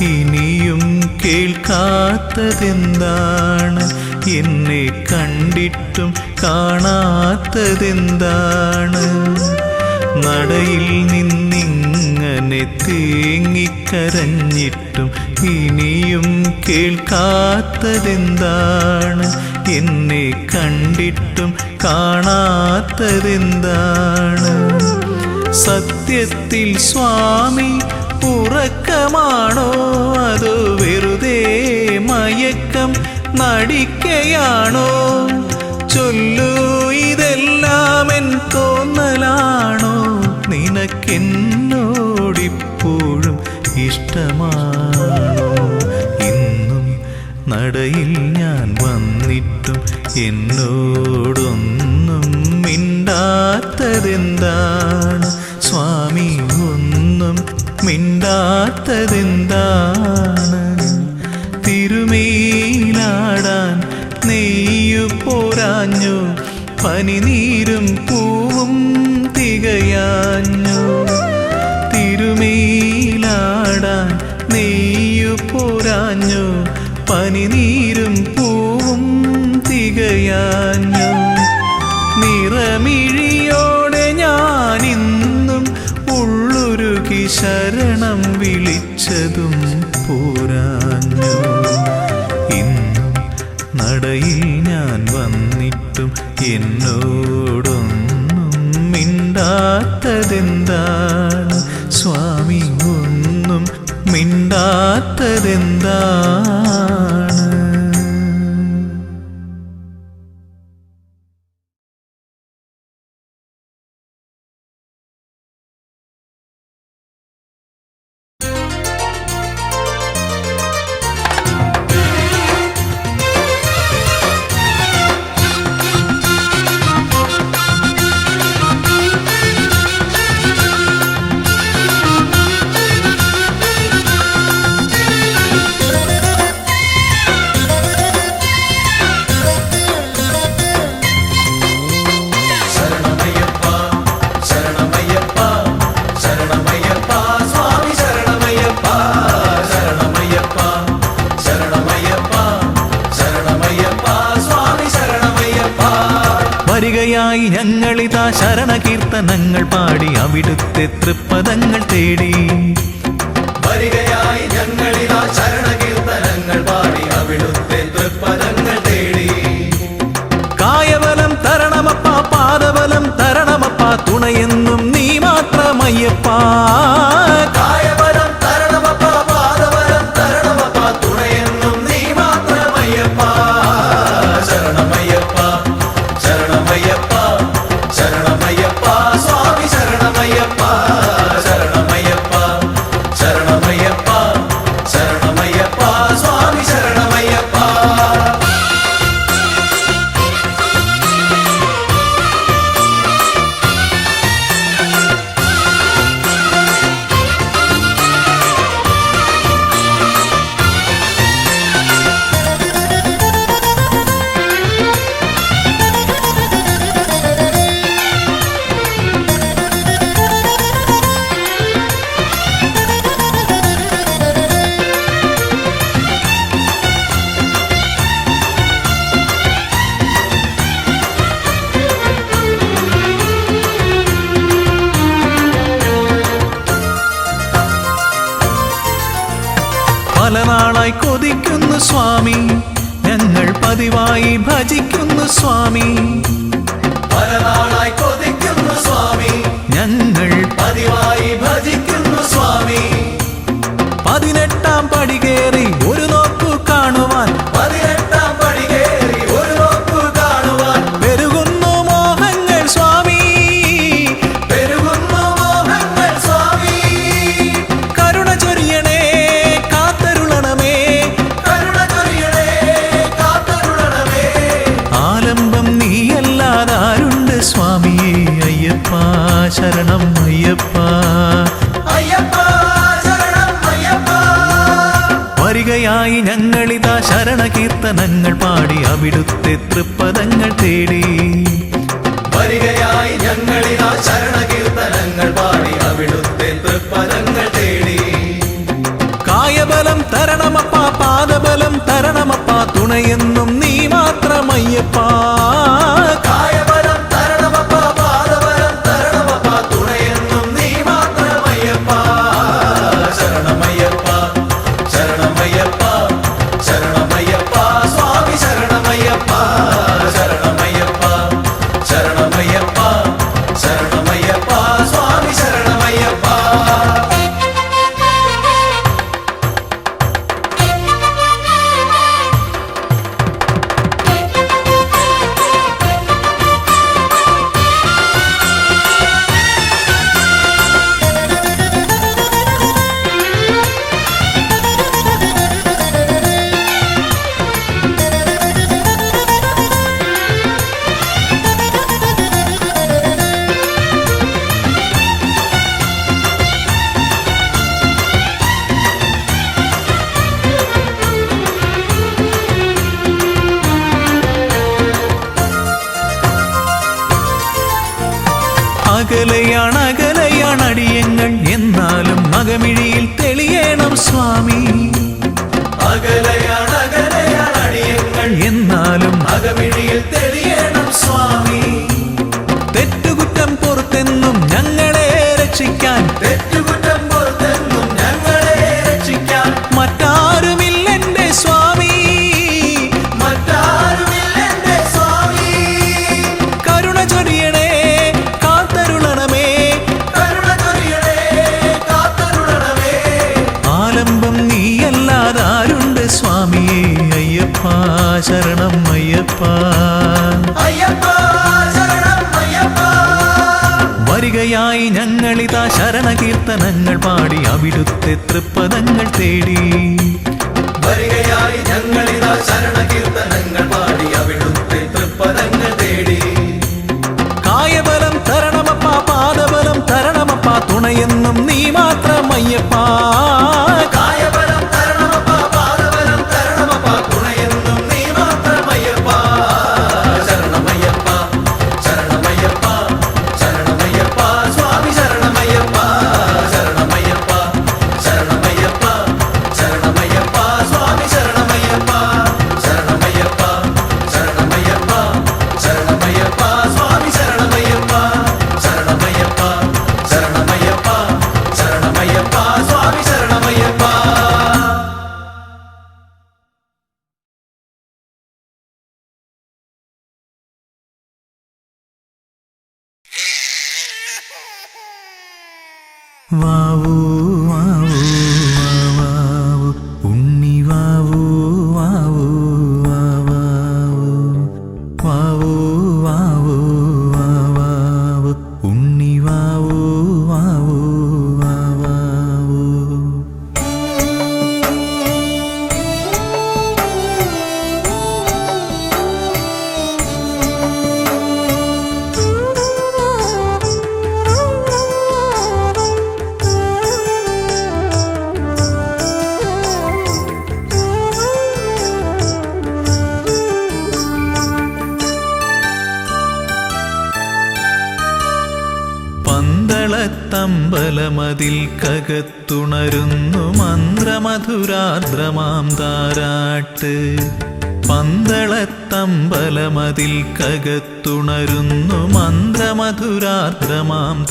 ഇനിയും കേൾക്കാത്തതെന്താണ്? എന്നെ കണ്ടിട്ടും കാണാത്തതെന്താണ്? നടയിൽ നിന്നിങ്ങനെ തേങ്ങിക്കരഞ്ഞിട്ടും ഇനിയും കേൾക്കാത്തതെന്താണ്? എന്നെ കണ്ടിട്ടും കാണാത്തതെന്താണ്? സത്യത്തിൽ സ്വാമി ഉറക്കമാണോ അതോ വെറുതെ മയക്കം നടിക്കയാണോ? ചൊല്ലൂ, ഇതെല്ലാം എൻ തോന്നലാണോ? നിനക്കെന്നോടിപ്പോഴും ഇഷ്ടമാണോ? ഇന്നും നടയിൽ ഞാൻ വന്നിട്ടും എന്നോടൊന്നും മിണ്ടാത്തതെന്താണ്? സ്വാമി ഒന്നും മിണ്ടാത്തതെന്താണ്? തിരുമേലാടാൻ നെയ്യു പോരാഞ്ഞു, പനിനീരും പൂവും തികയാഞ്ഞു. തിരുമേലാടാൻ നെയ്യു പോരാഞ്ഞു, പനിനീരും പൂവും തികയാഞ്ഞു. നിറമിഴിയോടെ ഞാനിന്നും ഉള്ളുരുകി ശരണം വിളിച്ചതും പോരാഞ്ഞു. ഇന്നും നടയിൽ ഞാൻ വന്നിട്ടും എന്നോടൊന്നും മിണ്ടാത്തതെന്താണ്? സ്വാമി ഒന്നും മിണ്ടാത്തതെന്താണ്? വരികയായി ഞങ്ങളിതാ ശരണകീർത്തനങ്ങൾ പാടി അവിടുത്തെ തൃപ്പദങ്ങൾ തേടി. വരികയായി ഞങ്ങളിതാ ശരണകീർത്തനങ്ങൾ പാടി അവിടുത്തെ തൃപ്പദങ്ങൾ തേടി. കായബലം തരണമപ്പ, പാദബലം തരണമപ്പ, തുണയെന്നും നീ മാത്രമയ്യപ്പ. കായബലം തരണമപ്പ, പാദബലം തരണമപ്പ, തുണയെന്നും നീ മാത്രമയ്യപ്പ. ശരണമയ്യപ്പ, ശരണമയ്യപ്പ, ശരണമയ്യപ്പ, സ്വാമി ശരണമയ്യപ്പ. ശരണമയ്യപ്പ, ശരണമയ്യപ്പ, ശരണമയ്യപ്പ, സ്വാമി ശരണമയ്യപ്പ. പല നാളായി കൊതിക്കുന്നു സ്വാമി, ഞങ്ങൾ പതിവായി ഭജിക്കുന്നു സ്വാമി. പല നാളായി കൊതിക്കുന്നു സ്വാമി, ഞങ്ങൾ പതിവായി ഭജിക്കുന്നു സ്വാമി. 18-ാം പടി കയറി ഒരു നോക്കു കാണുവാൻ, 18-ാം പടി കയറി ഒരു നോക്കു കാണുവാൻ. പെരുകുന്നു മോഹങ്ങൾ സ്വാമി, പെരുകുന്നു മോഹങ്ങൾ സ്വാമി. കരുണ ചൊരിയണേ കാത്തരുളണമേ, കരുണ ചൊരിയണേ കാത്തരുളണമേ. ആലംബം നീയല്ലാതാരുണ്ട് സ്വാമിയേ അയ്യപ്പ. ശരണം അയ്യപ്പ, അയ്യപ്പ ശരണം അയ്യപ്പ. വരികയായി ഞങ്ങളിതാ ശരണകീർത്തനങ്ങൾ പാടി അവിടുത്തെ തൃപ്പദങ്ങൾ തേടി. വരികയായി ഞങ്ങളിതാ ശരണകീർത്തനങ്ങൾ പാടി അവിടുത്തെ തൃപ്പദങ്ങൾ തരണമപ്പ പാദബലം തരണമപ്പ തുണയെന്നും നീ മാത്രമയ്യപ്പ കായബലം തരണമപ്പ പാദബലം തരണമപ്പ തുണയെന്നും നീ മാത്രമയ്യപ്പ ശരണമയ്യപ്പ ശരണമയ്യപ്പ ശരണമയ്യപ്പ സ്വാമി ശരണമയ്യപ്പ ശരണമയ്യപ്പ ശരണമയ്യപ്പ ശരണമയ്യപ്പ സ്വാമി ശരണമയ്യപ്പ അകലയാണ് അടിയങ്ങൾ എന്നാലും മകമിഴിയിൽ തെളിയണം സ്വാമി അകലയാണ് അടിയങ്ങൾ എന്നാലും അകമിഴിയിൽ തെളിയണം സ്വാമി തെറ്റുകുറ്റം പുറത്തെന്നും ഞങ്ങളെ രക്ഷിക്കാൻ തെറ്റുകുറ്റം പുറത്തെന്നും ഞങ്ങളെ രക്ഷിക്കാൻ മറ്റാരുമില്ലെന്റെ സ്വാമി മറ്റാരുമില്ലെന്റെ സ്വാമി കരുണ ചൊരിയണേ കാത്തരുളണമേ കരുണ ചൊരിയണേ കാത്തരുളണമേ ആലംബം നീയല്ലാതാരുണ്ട് സ്വാമിയേ അയ്യപ്പ ശരണം അയ്യപ്പ അയ്യപ്പ ശരണം അയ്യപ്പ വരികയായി ഞങ്ങളിതാ ശരണകീർത്തനങ്ങൾ പാടി അവിടുത്തെ തൃപ്പദങ്ങൾ തേടി വരികയായി ഞങ്ങളിതാ ശരണകീർത്തനങ്ങൾ പാടി അവിടുത്തെ തൃപ്പദങ്ങൾ തേടി കായബലം തരണമപ്പ പാദബലം തരണമപ്പ തുണയെന്നും നീ മാത്രമയ്യപ്പ കായബലം തരണമപ്പ പാദബലം തരണമപ്പ തുണയെന്നും നീ മാത്രമയ്യപ്പ ശരണമയ്യപ്പ ശരണമയ്യപ്പ ശരണമയ്യപ്പ സ്വാമി ശരണമയ്യപ്പ ശരണമയ്യപ്പ ശരണമയ്യപ്പ ശരണമയ്യപ്പ സ്വാമി ശരണമയ്യപ്പ ശരണമയ്യപ്പ ശരണമയ്യപ്പ ശരണമയ്യപ്പ സ്വാമി ശരണമയ്യപ്പ ശരണമയ്യപ്പ ശരണമയ്യപ്പ ശരണമയ്യപ്പ സ്വാമി ശരണമയ്യപ്പ വാവൂ വാവൂ വാവൂ ഉണ്ണി വാവൂ വാവൂ വാവൂ വാവൂ വാവൂ വാവൂ ഉണ്ണി വാവൂ വാവൂ വാവൂ പന്തളത്തമ്പലമതിൽ കകത്തുണരുന്നു മന്ത്രമധുരാർദ്രമാം താരാട്ട് പന്തളത്തമ്പലമതിൽ കകത്തുണരുന്നു മന്ത്രമധുരാർദ്രമാം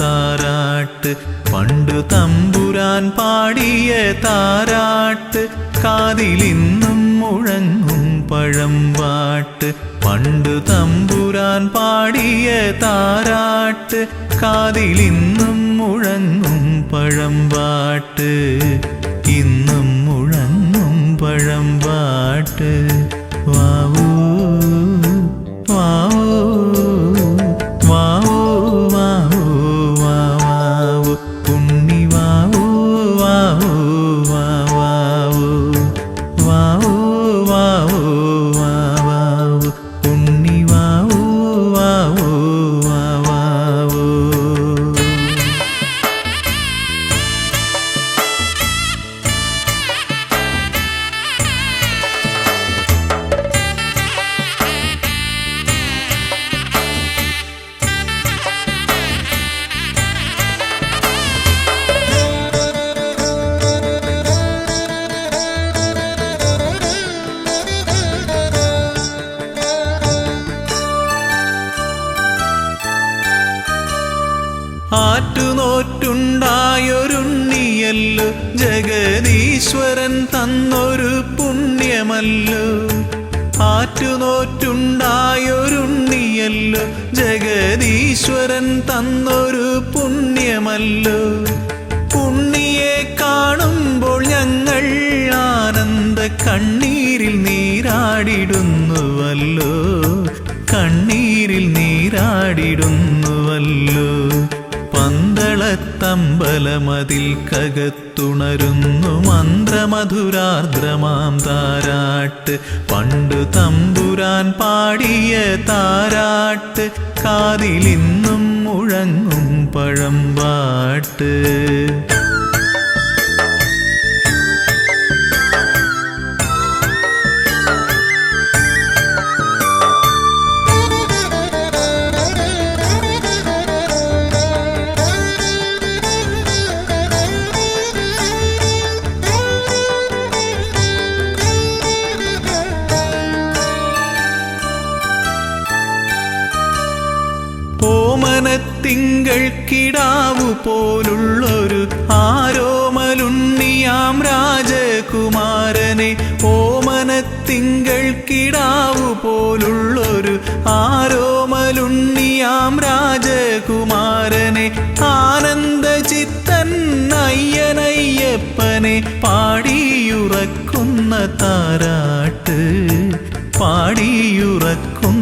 താരാട്ട് പണ്ടു തമ്പുരാൻ പാടിയ താരാട്ട് കാതിലിന്നും മുഴങ്ങും പഴമ്പാട്ട് പണ്ടു തമ്പുരാൻ പാടിയ താരാട്ട് കാതിലിന്നും മുഴങ്ങും പഴമ്പാട്ട് ഇന്നും മുഴങ്ങും പഴമ്പാട്ട് വാവൂ വാവൂ വാവൂ വാവൂ വാവൂ ഉണ്ണി വാവൂ വാവൂ വാവൂ വാവൂ വാവൂ വാവൂ ഉണ്ണി വാവൂ വാവൂ വാവൂ പുണ്യമല്ലോ ജഗദീശ്വരൻ തന്നൊരു പുണ്യമല്ലോ ആറ്റുനോറ്റുണ്ടായൊരുണ്ണിയല്ലോ ജഗദീശ്വരൻ തന്നൊരു പുണ്യമല്ലോ ഉണ്ണിയെ കാണുമ്പോൾ ഞങ്ങൾ ആനന്ദ കണ്ണീരിൽ നീരാടിടുന്നുവല്ലോ കണ്ണീരിൽ നീരാടിടുന്നുവല്ലോ പന്തളത്തമ്പലമതിൽ കകത്തുണരുന്നു മന്ത്രമധുരാർദ്രമാം താരാട്ട് പണ്ടു തമ്പുരാൻ പാടിയ താരാട്ട് കാതിലിന്നും മുഴങ്ങും പഴമ്പാട്ട് ഓമനത്തിങ്കൾ കിടാവു പോലുള്ളൊരു ആരോമലുണ്ണിയാം രാജകുമാരനെ ഓമനത്തിങ്കൾ കിടാവു പോലുള്ളൊരു ആരോമലുണ്ണിയാം രാജകുമാരനെ ആനന്ദചിത്തൻ അയ്യനയ്യപ്പനെ പാടിയുറക്കുന്ന താരാട്ട് പാടിയുറക്കുന്ന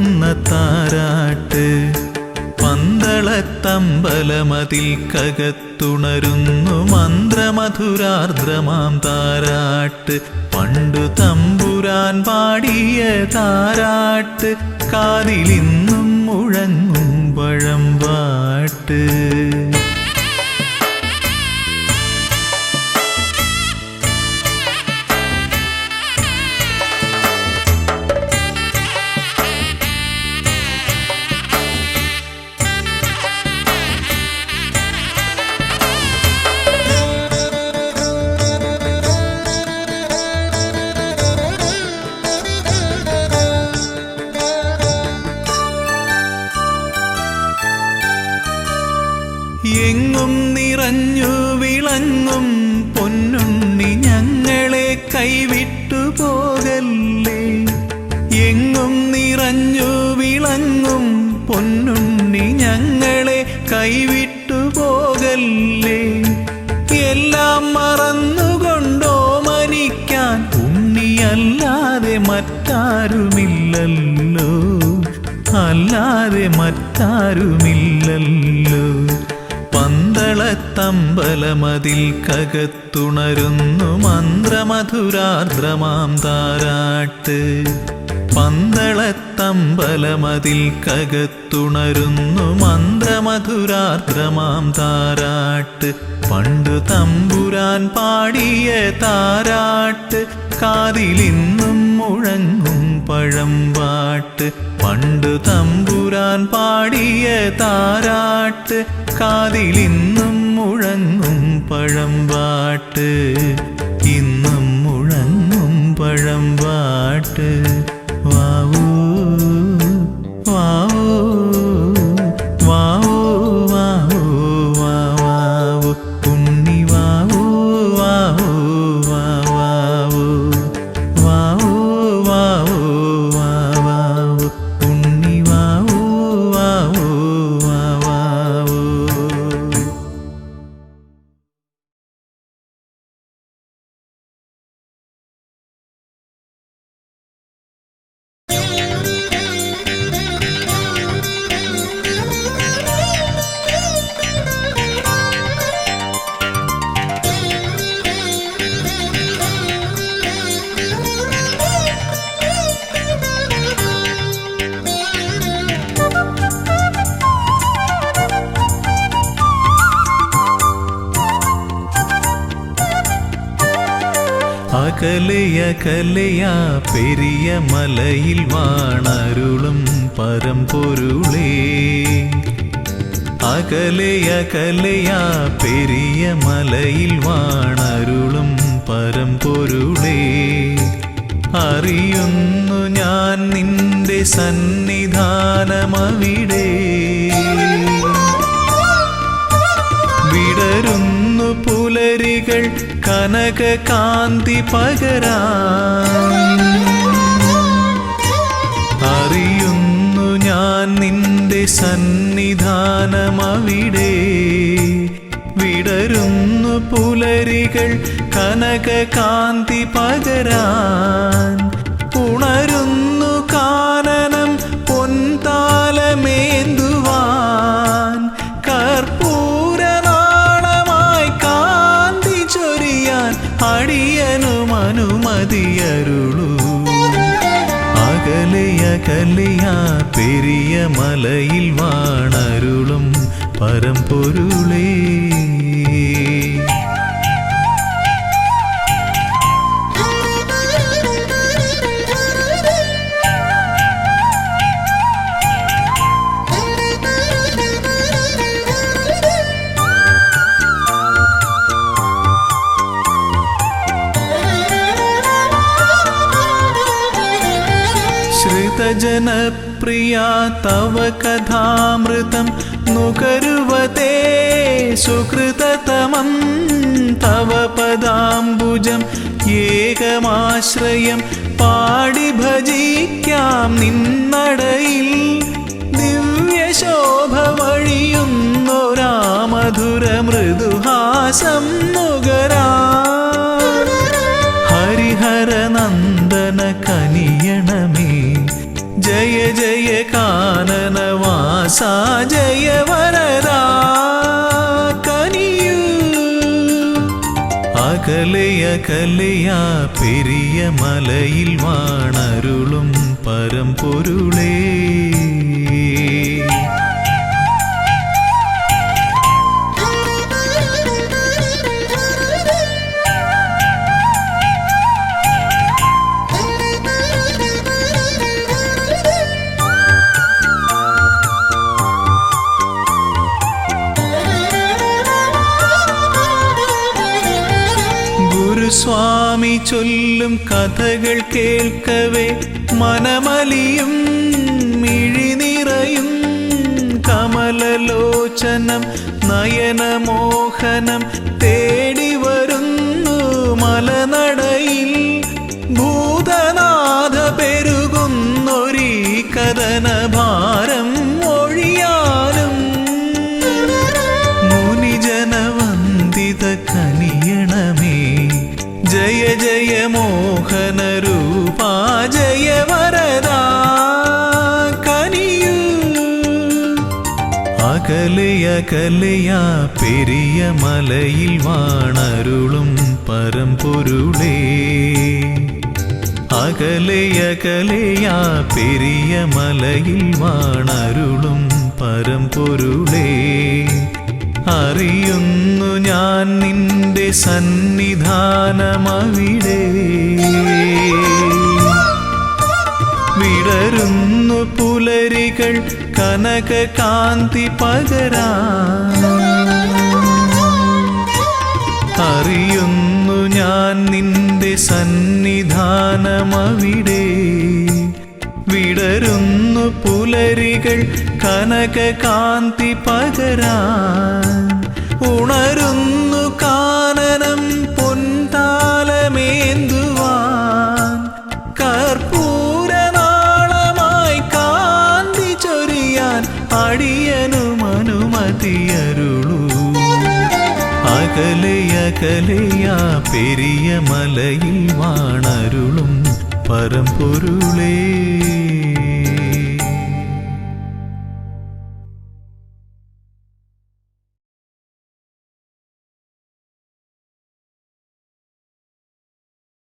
താരാട്ട് പന്തളത്തമ്പലമതിൽ കകത്തുണരുന്നു മന്ത്രമധുരാർദ്രമാം താരാട്ട് പണ്ടു തമ്പുരാൻ പാടിയ താരാട്ട് കാതിലിന്നും മുഴങ്ങും പഴമ്പാട്ട് എങ്ങും നിറഞ്ഞു വിളങ്ങും പൊന്നുണ്ണി ഞങ്ങളെ കൈവിട്ടു പോകല്ലേ എങ്ങും നിറഞ്ഞു വിളങ്ങും പൊന്നുണ്ണി ഞങ്ങളെ കൈവിട്ടു പോകല്ലേ എല്ലാം മറന്നുകൊണ്ടോ മനിക്കാൻ ഉണ്ണിയല്ലാതെ മറ്റാരുമില്ലല്ലോ അല്ലാതെ മറ്റാരുമില്ലല്ലോ പന്തളത്തമ്പലമതിൽ കകത്തുണരുന്നു മന്ത്രമധുരാർദ്രമാം താരാട്ട് പന്തളത്തമ്പലമതിൽ കകത്തുണരുന്നു മന്ത്രമധുരാർദ്രമാം താരാട്ട് പണ്ടു തമ്പുരാൻ പാടിയ താരാട്ട് കാതിലിന്നും മുഴങ്ങും പഴമ്പാട്ട് പണ്ടു തമ്പുരാൻ പാടിയ താരാട്ട് കാതിലിന്നും മുഴങ്ങും പഴമ്പാട്ട് ഇന്നും മുഴങ്ങും പഴമ്പാട്ട് വാവൂ വാവൂ വാവൂ വാവൂ വാവൂ ഉണ്ണി വാവൂ വാവൂ വാവൂ വാവൂ വാവൂ വാവൂ ഉണ്ണി വാവൂ വാവൂ വാവൂ അകലയകലയാ പെരിയ മലയിൽ വാണരുളും പരമ്പൊരുളേ അകലയകലയാ പെരിയ മലയിൽ വാണരുളും പരമ്പൊരുളേ അറിയുന്നു ഞാൻ നിന്റെ സന്നിധാനമവിടെ വിടരുന്നു പുല പുലരികൾ കനക കാന്തി പകരാൻ അറിയുന്നു ഞാൻ നിന്റെ സന്നിധാനമവിടെ. വിടരുന്നു പുലരികൾ കനക കാന്തി പകരാൻ ഉണരുന്നു കാനനം പൊൻതാലമേന്തുവാൻ കർപ്പൂരനാളമായി കാന്തി ചൊരിയാൻ അടിയനും അനുമതിയരുളൂ. അകലെയകലെയാ പെരിയ മലയിൽ വാണരുളും പരമ്പൊരുളേ. ശ്രുതജനപ്രിയാ തവ കഥാമൃതം നുകരുവതേ സുകൃതതമം തവ പദാംബുജം ഏകമാശ്രയം പാടി ഭജിക്കാം നിന്നടയിൽ. ദിവ്യശോഭ വഴിയുന്നൊരാ മധുര മൃദുഹാസം നുകരാ. ഹരിഹരനന്ദന കനിയണമേ ജയ ജയ കാനനവാസ ജയ വരദാ കനിയൂ. അകലെയകലെയാ പെരിയ മലയിൽ വാണരുളും പരമ്പൊരുളേ. സ്വാമി ചൊല്ലും കഥകൾ കേൾക്കവേ മനമലിയും മിഴിനിറയും കമലലോചനം നയനമോഹനം തേടി വരുന്നു മലനടയിൽ. ഭൂതനാഥ പെരുകുന്നൊരീ കഥനഭാരം ഒഴിയാനും മുനിജനവന്ദിത കനിയണമേ ജയ ജയ മോഹന രൂപാ ജയ വരദാ കനിയൂ. അകലെയകലെയാ പെരിയ മലയിൽ വാണരുളും പരമ്പൊരുളേ. അകലെയകലെയാ പെരിയ മലയിൽ വാണരുളും പരമ്പൊരുളേ. അറിയുന്നു ഞാൻ നിന്റെ സന്നിധാനമവിടെ. വിടരുന്നു പുലരികൾ കനക കാന്തി പകരാൻ അറിയുന്നു ഞാൻ നിന്റെ സന്നിധാനമവിടെ. വിടരുന്നു പുലരികൾ കനക കാന്തി പകരാൻ ഉണരുന്നു കാനനം പൊൻതാലമേന്തുവാൻ കർപ്പൂരനാളമായി കാന്തി ചൊരിയാൻ അടിയനും അനുമതിയരുളൂ. അകലെയകലെയാ പെരിയ മലയിൽ വാണരുളും പരമ്പൊരുളേ.